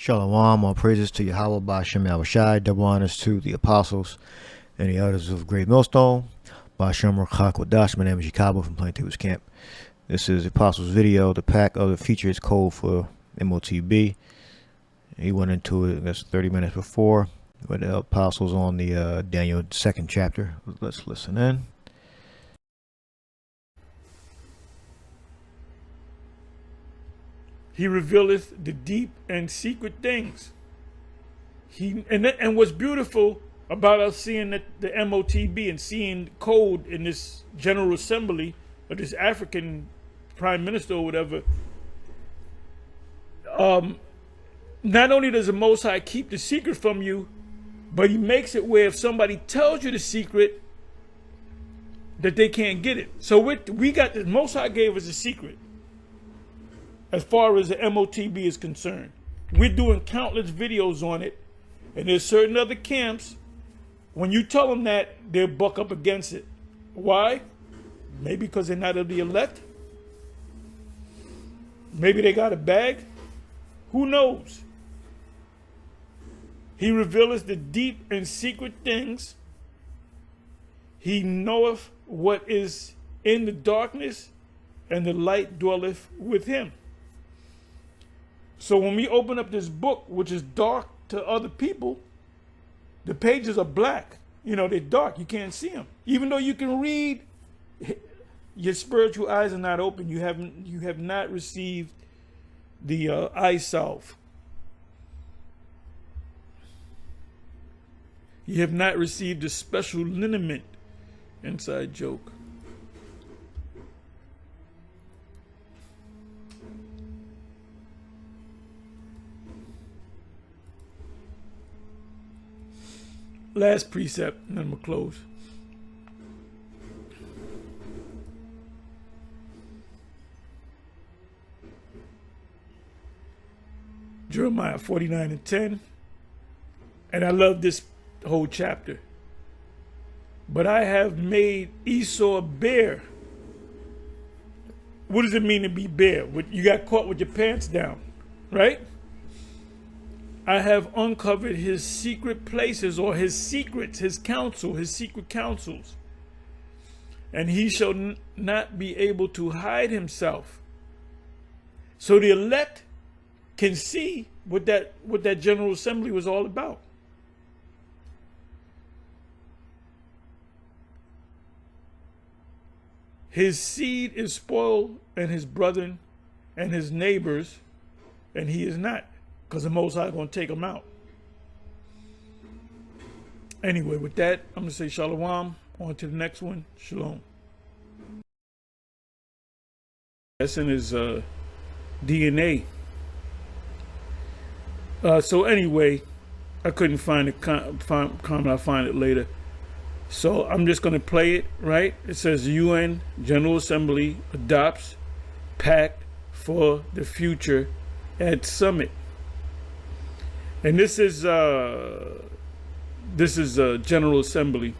Shalom, all praises to Yahweh Ba'Shem Yahushai, double honors to the apostles and the elders of Great Millstone. Ba'Shem Rachak Wadash, my name is Jacobo from Plaintables Camp. This is the apostles video. The pack of the feature is code for MOTB. He went into it, that's 30 minutes before, with the apostles on the Daniel 2nd chapter. Let's listen in. He revealeth the deep and secret things. And what's beautiful about us seeing the MOTB and seeing code in this General Assembly of this African Prime Minister or whatever, not only does the Most High keep the secret from you, but he makes it where if somebody tells you the secret, that they can't get it. So we got the Most High gave us a secret. As far as the MOTB is concerned, we're doing countless videos on it, and there's certain other camps, when you tell them that, they'll buck up against it. Why? Maybe because they're not of the elect. Maybe they got a bag. Who knows? He revealeth the deep and secret things. He knoweth what is in the darkness, and the light dwelleth with him. So when we open up this book, which is dark to other people, the pages are black. You know, they're dark. You can't see them. Even though you can read, your spiritual eyes are not open. You have not received the eye salve. You have not received the special liniment. Inside joke. Last precept, and then I'm going to close. Jeremiah 49:10. And I love this whole chapter. But I have made Esau bare. What does it mean to be bare? You got caught with your pants down, right? I have uncovered his secret places, or his secrets, his counsel, his secret counsels. And he shall not be able to hide himself. So the elect can see what that General Assembly was all about. His seed is spoiled, and his brethren and his neighbors, and he is not. Because the Most High is going to take them out. Anyway, with that, I'm going to say shalom. On to the next one. Shalom. That's in his DNA. So anyway, I couldn't find the comment. I'll find it later. So I'm just going to play it, right? It says UN General Assembly adopts Pact for the Future at Summit. And this is General Assembly.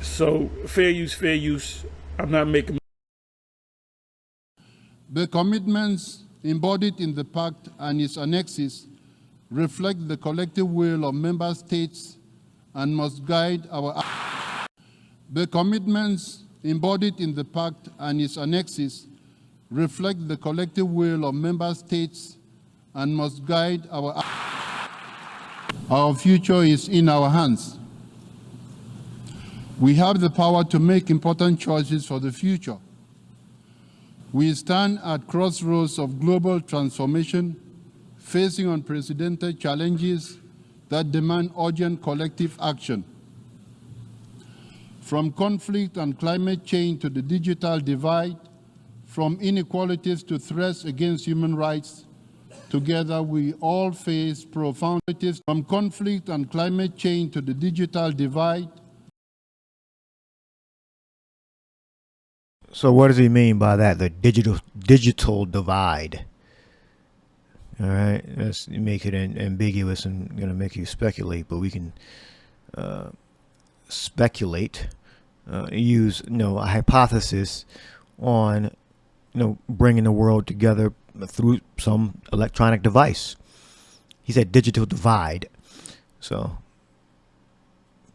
So fair use. I'm not making. The commitments embodied in the Pact and its annexes reflect the collective will of member states and must guide our. The commitments embodied in the Pact and its annexes reflect the collective will of member states and must guide our. Our future is in our hands. We have the power to make important choices for the future. We stand at crossroads of global transformation, facing unprecedented challenges that demand urgent collective action. From conflict and climate change to the digital divide, from inequalities to threats against human rights, together we all face profound challenges. From conflict and climate change to the digital divide. So what does he mean by that? The digital divide. All right, let's make it ambiguous and going to make you speculate, but we can speculate, use a hypothesis on bringing the world together through some electronic device. He said digital divide. So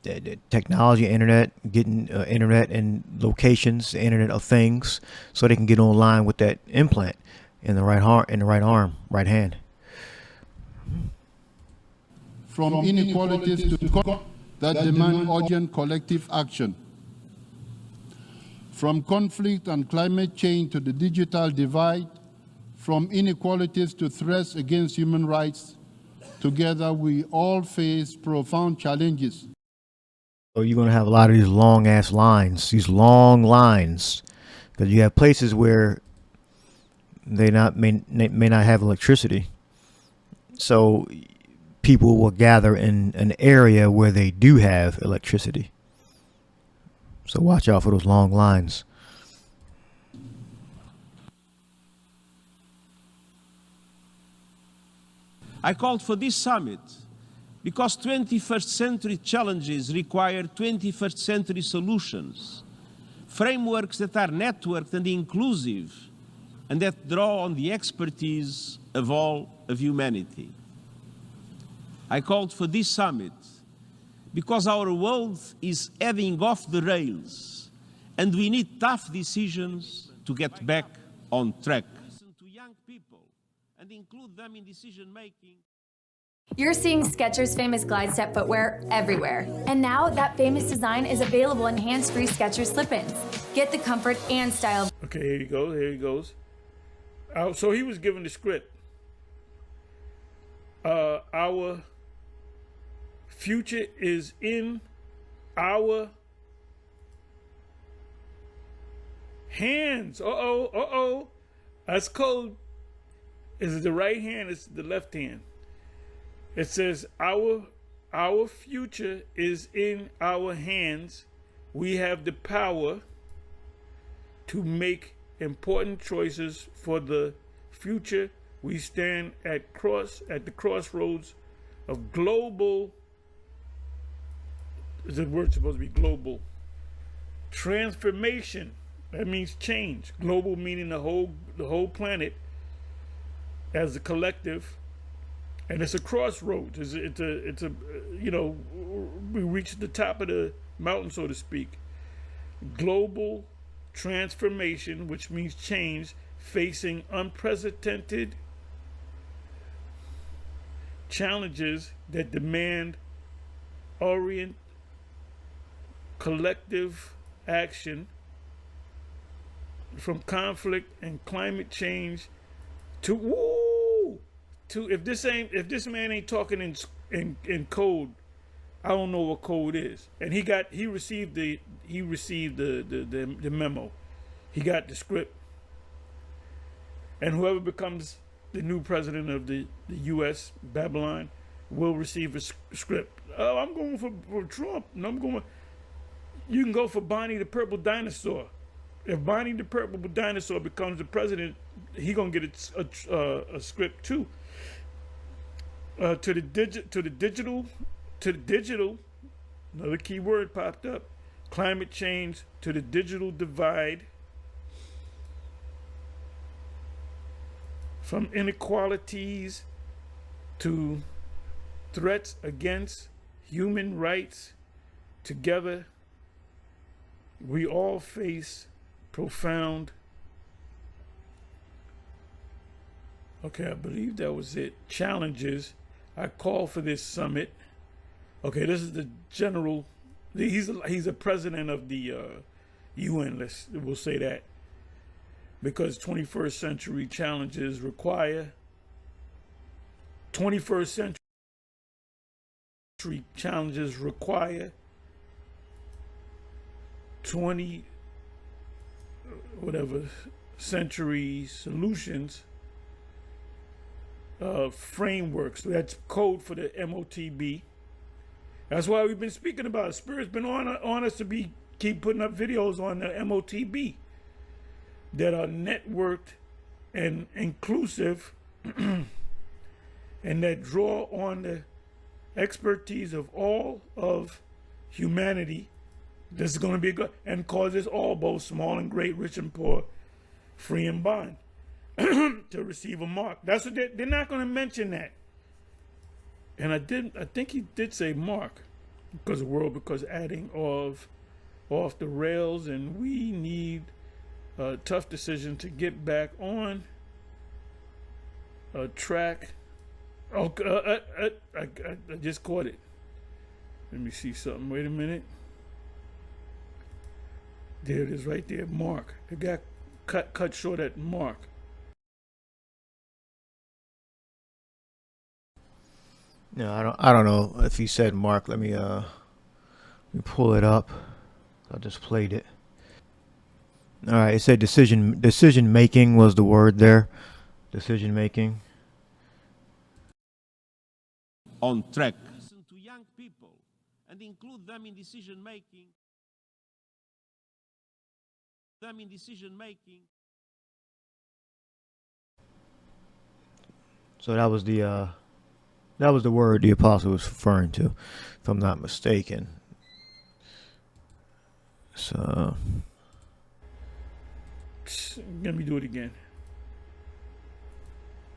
the technology, internet, getting internet and locations, the Internet of Things, so they can get online with that implant in the right arm, right hand. From inequalities to that demand urgent collective action. From conflict and climate change to the digital divide, from inequalities to threats against human rights, together we all face profound challenges. So you're going to have a lot of these long ass lines, these long lines, because you have places where they may not have electricity. So people will gather in an area where they do have electricity. So watch out for those long lines. I called for this summit because 21st century challenges require 21st century solutions, frameworks that are networked and inclusive, and that draw on the expertise of all of humanity. I called for this summit because our world is heading off the rails, and we need tough decisions to get back on track. Listen to young people and include them in decision-making. You're seeing Skechers' famous glide step footwear everywhere. And now that famous design is available in hands-free Skechers slip-ins. Get the comfort and style. Okay, here you go. Here he goes. So he was given the script. Our future is in our hands. Uh-oh. That's code. Is it the right hand? It's the left hand. It says our future is in our hands. We have the power to make important choices for the future. We stand at the crossroads of global. Is the word supposed to be global? Transformation. That means change. Global meaning the whole planet as a collective. And it's a crossroads. It's a we reached the top of the mountain, so to speak. Global transformation, which means change, facing unprecedented challenges that demand collective action, from conflict and climate change to if this man ain't talking in code, I don't know what code is. And he received the memo. He got the script. And whoever becomes the new president of the U.S., Babylon, will receive a script. Oh, I'm going for Trump. No, you can go for Bonnie the Purple Dinosaur. If Bonnie the Purple Dinosaur becomes the president, he gonna get a script too. To the digital, another key word popped up. Climate change, to the digital divide, from inequalities to threats against human rights. Together, we all face profound. Okay, I believe that was it. Challenges. I call for this summit. Okay, this is the general. He's a president of the UN. We'll say that, because 21st century challenges require 21st century challenges require 20 century solutions. Frameworks. That's code for the MOTB. That's why we've been speaking about it. Spirit's been on us to keep putting up videos on the MOTB that are networked and inclusive and that draw on the expertise of all of humanity. This is going to be good and causes all, both small and great, rich and poor, free and bond. to receive a mark. That's what they're not going to mention that. And I think he did say mark because the world, because adding off the rails, and we need a tough decision to get back on a track. Oh, I just caught it. Let me see something. Wait a minute. There it is right there. Mark. It got cut short at mark. No, I don't know if he said mark. Let me pull it up. I just played it. All right, it said decision making was the word there. Decision making. On track. Listen to young people and include them in decision making. So that was the word the apostle was referring to, if I'm not mistaken. So let me do it again.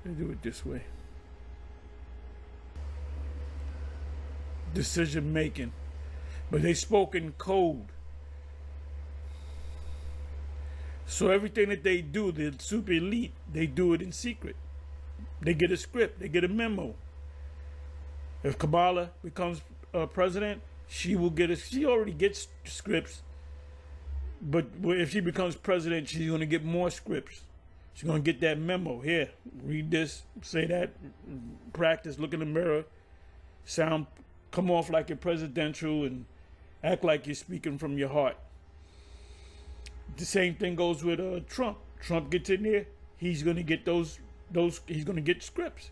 Let me do it this way. Decision making, but they spoke in code. So everything that they do, the super elite, they do it in secret. They get a script, they get a memo. If Kamala becomes president, she already gets scripts, but if she becomes president, she's going to get more scripts. She's going to get that memo. Here, read this, say that, practice, look in the mirror, come off like you're presidential and act like you're speaking from your heart. The same thing goes with Trump. Trump gets in there, he's going to get those, he's going to get scripts.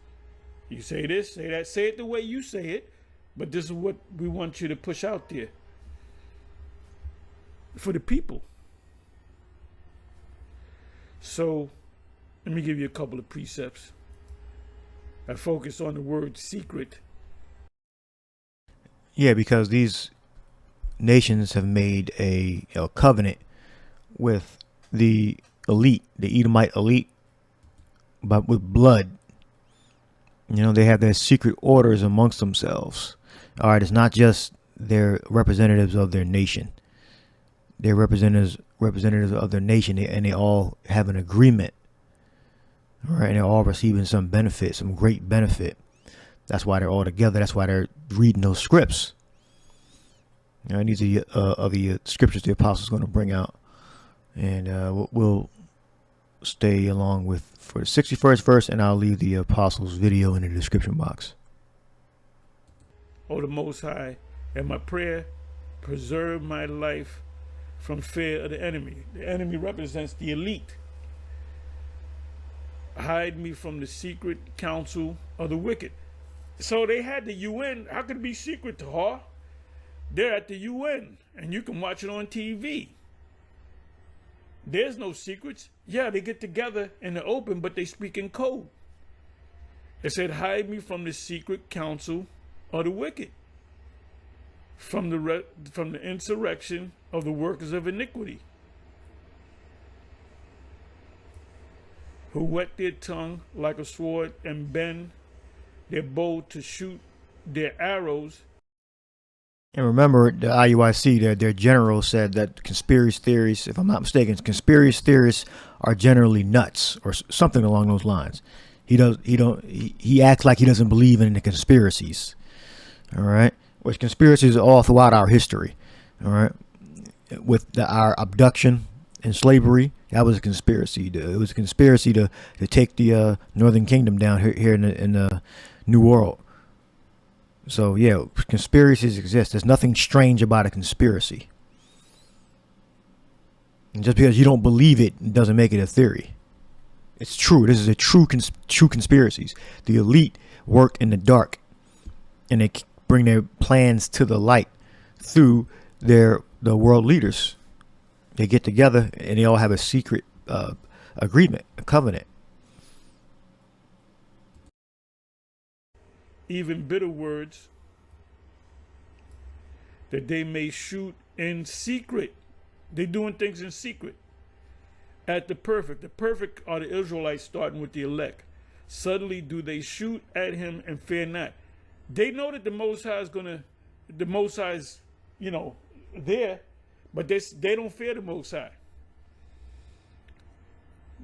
You say this, say that, say it the way you say it, but this is what we want you to push out there for the people. So let me give you a couple of precepts. I focus on the word secret. yeah, because these nations have made a covenant with the elite, the Edomite elite, but with blood. You know, they have their secret orders amongst themselves. All right, it's not just their representatives of their nation. They're representatives of their nation, and they all have an agreement. All right, and they're all receiving some benefit, some great benefit. That's why they're all together. That's why they're reading those scripts. You know, these are the scriptures the apostles going to bring out, and we'll stay along with for the 61st verse, and I'll leave the apostles' video in the description box. O the Most High, and my prayer, preserve my life from fear of the enemy. The enemy represents the elite. Hide me from the secret counsel of the wicked. So they had the UN. How could it be secret to her? They're at the UN, and you can watch it on TV. There's no secrets. Yeah, they get together in the open, but they speak in code. It said, hide me from the secret counsel of the wicked, from the insurrection of the workers of iniquity, who whet their tongue like a sword and bend their bow to shoot their arrows. And remember, the IUIC, their general said that conspiracy theories, if I'm not mistaken, conspiracy theorists are generally nuts or something along those lines. He acts like he doesn't believe in the conspiracies. All right, which conspiracies are all throughout our history. All right, with our abduction and slavery, that was a conspiracy. It was a conspiracy to take the Northern Kingdom down here in the New World. So yeah, conspiracies exist. There's nothing strange about a conspiracy. And just because you don't believe it doesn't make it a theory. It's true. This is a true conspiracies. The elite work in the dark, and they bring their plans to the light through the world leaders. They get together and they all have a secret agreement, a covenant. Even bitter words, that they may shoot in secret. They're doing things in secret. at the perfect. The perfect are the Israelites starting with the elect. Suddenly do they shoot at him and fear not. They know that the Most High is there, but they don't fear the Most High.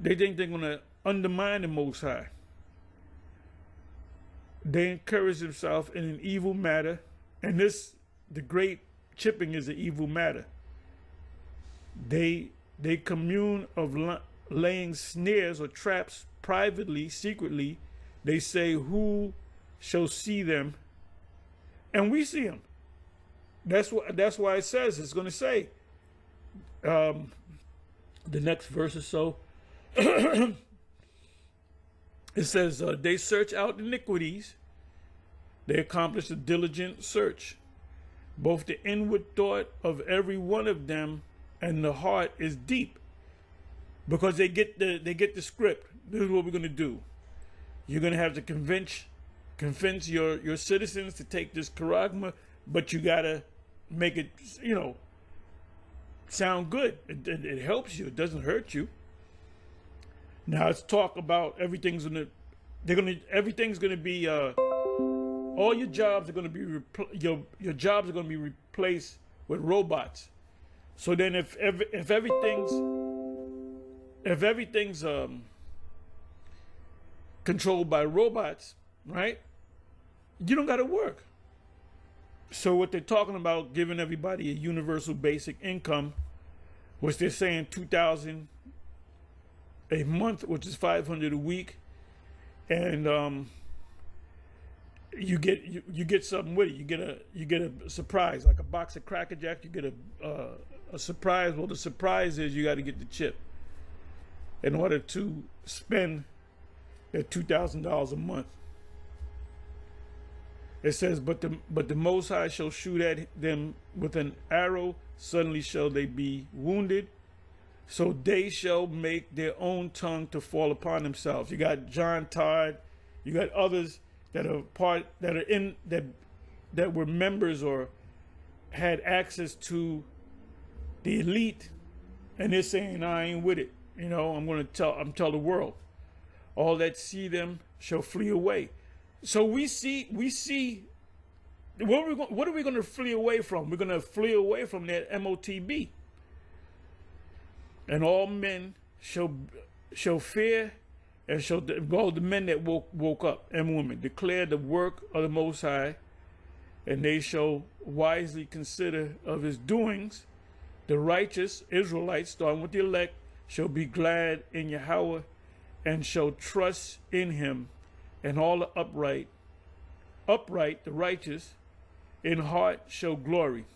They think they're going to undermine the Most High. They encourage themselves in an evil matter, and the great chipping is an evil matter. They commune of laying snares or traps privately, secretly. They say, who shall see them? And we see them. That's why it says, it's going to say, the next verse or so, it says, they search out iniquities. They accomplish a diligent search. Both the inward thought of every one of them and the heart is deep. Because they get the script. This is what we're going to do. You're going to have to convince your citizens to take this charagma, but you got to make it, sound good. It helps you. It doesn't hurt you. Now let's talk about everything's going to be all your jobs are going to be your jobs are going to be replaced with robots. So then if everything's controlled by robots, right? You don't got to work. So what they're talking about, giving everybody a universal basic income, which they're saying $2,000 a month, which is $500 a week, and you get something with it. You get a surprise, like a box of Cracker Jacks. You get a surprise. Well, the surprise is you got to get the chip in order to spend that $2,000 a month. It says, but the Most High shall shoot at them with an arrow. Suddenly shall they be wounded. So they shall make their own tongue to fall upon themselves. You got John Todd. You got others that were members or had access to the elite, and they're saying, I ain't with it. I'm tell the world. All that see them shall flee away. So we see what are we going to flee away from? We're going to flee away from that MOTB. And all men shall fear, and shall the men that woke up and women declare the work of the Most High, and they shall wisely consider of his doings. The righteous Israelites, starting with the elect, shall be glad in Yahweh, and shall trust in him, and all the upright, the righteous, in heart shall glory.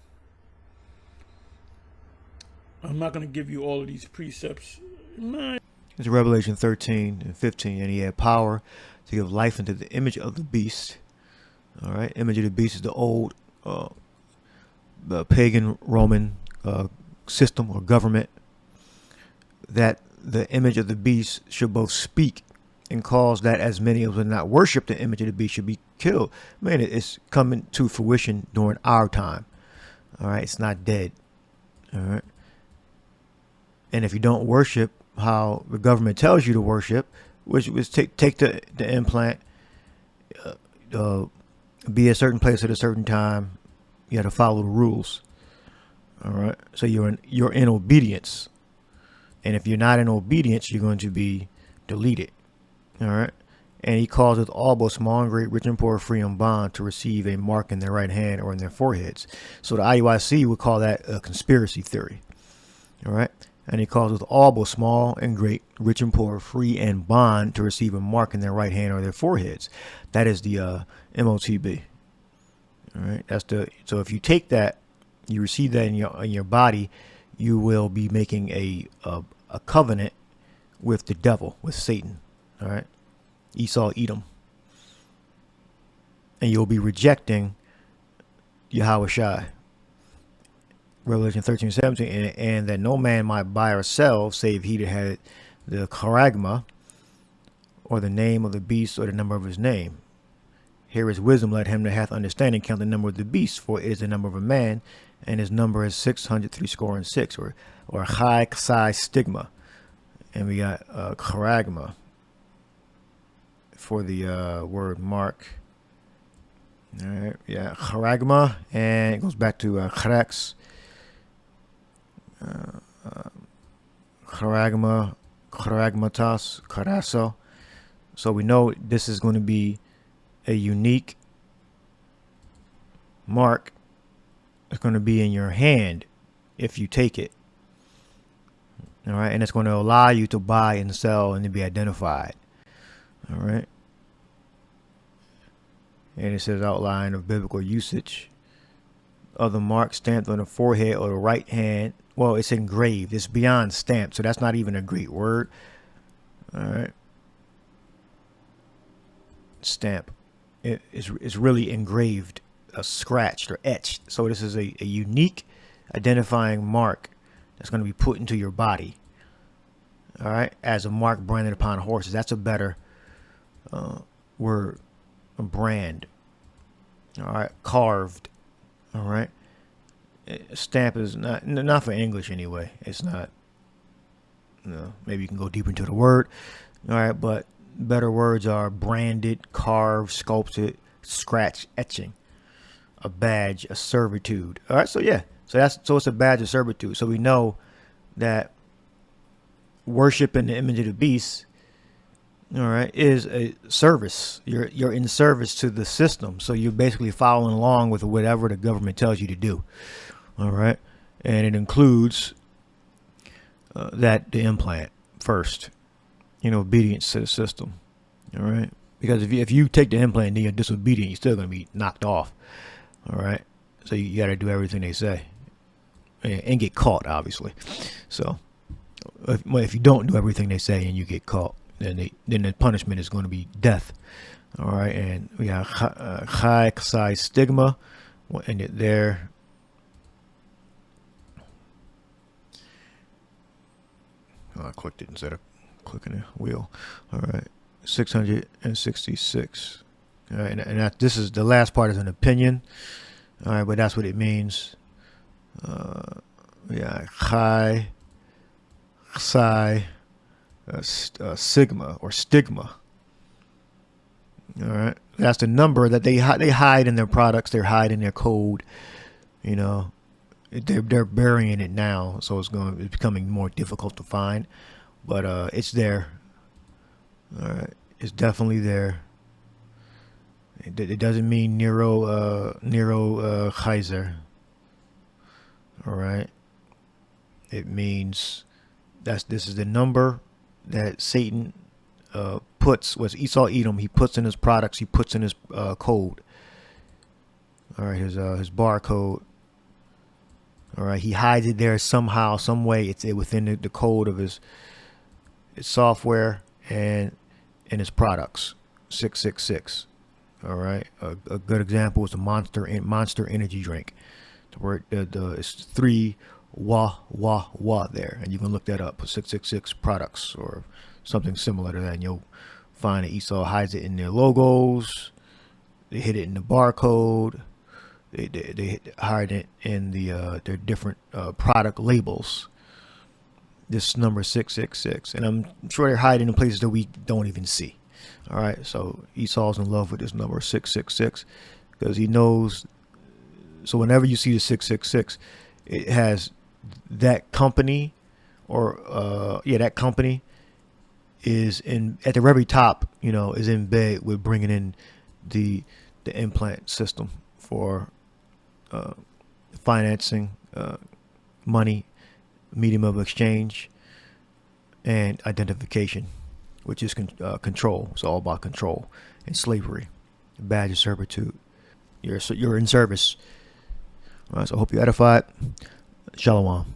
I'm not going to give you all of these precepts. It's Revelation 13 and 15, and he had power to give life into the image of the beast. All right, image of the beast is the old the pagan Roman system or government, that the image of the beast should both speak and cause that as many as would not worship the image of the beast should be killed. Man, it's coming to fruition during our time. All right, it's not dead. All right. And if you don't worship how the government tells you to worship, which was take the implant, be a certain place at a certain time, you have to follow the rules. All right. So you're in obedience. And if you're not in obedience, you're going to be deleted. All right. And he causeth all, both small and great, rich and poor, free and bond, to receive a mark in their right hand or in their foreheads. So the IUIC would call that a conspiracy theory. All right. And he causeth all, both small and great, rich and poor, free and bond, to receive a mark in their right hand or their foreheads. That is the MOTB. All right. So if you take that, you receive that in your body, you will be making a covenant with the devil, with Satan. All right. Esau, Edom. And you'll be rejecting Yahweh Shai. Revelation 13:17, and that no man might buy or sell, save he that had the charagma, or the name of the beast, or the number of his name. Here is wisdom, let him that hath understanding count the number of the beast, for it is the number of a man, and his number is 666, or high psi stigma. And we got charagma for the word mark. All right, yeah, charagma, and it goes back to charax. Charagma, charagmatas, carasso. So we know this is going to be a unique mark. It's going to be in your hand if you take it. All right, and it's going to allow you to buy and sell and to be identified. All right. And it says outline of biblical usage of the mark stamped on the forehead or the right hand. Well, it's engraved. It's beyond stamped, so that's not even a Greek word. All right. Stamp. It's really engraved, scratched or etched. So this is a unique identifying mark that's going to be put into your body. All right. As a mark branded upon horses. That's a better word. A brand. All right. Carved. All right. Stamp is not for English anyway. It's not. Maybe you can go deeper into the word. All right, but better words are branded, carved, sculpted, scratch, etching, a badge, a servitude. All right, so yeah, so it's a badge of servitude. So we know that worshiping the image of the beast, all right, is a service. You're in service to the system. So you're basically following along with whatever the government tells you to do. All right. And it includes the implant first, obedience to the system. All right. Because if you take the implant and you're disobedient, you're still going to be knocked off. All right. So you got to do everything they say and get caught, obviously. So if you don't do everything they say and you get caught, then the punishment is going to be death. All right, and we got high size stigma, and there. Oh, I clicked it instead of clicking the wheel. All right, 666. All right, and this is the last part is an opinion. All right, but that's what it means. High psi. Sigma or stigma. All right, that's the number that they hide in their products. They're hiding their code. They're burying it now, so it's becoming more difficult to find. But it's there. All right, it's definitely there. It doesn't mean Nero Kaiser. All right, it means this is the number that Satan puts, was Esau Edom, he puts in his products, he puts in his code. All right, his barcode. All right, he hides it there somehow, some way. It's within the code of his software and his products. 666. All right, a good example is the Monster Energy drink. The word it's 3 wah there, and you can look that up. 666 products or something similar to that, and you'll find that Esau hides it in their logos. They hid it in the barcode. They hide it in their different product labels. This number 666, and I'm sure they're hiding in places that we don't even see. All right, so Esau's in love with this number 666 because he knows. So whenever you see the 666, it has that company, or that company is at the very top. Is in bed with bringing in the implant system for financing, money, medium of exchange, and identification, which is control. It's all about control and slavery, badge of servitude. You're in service. All right, so I hope you edified. Shalom.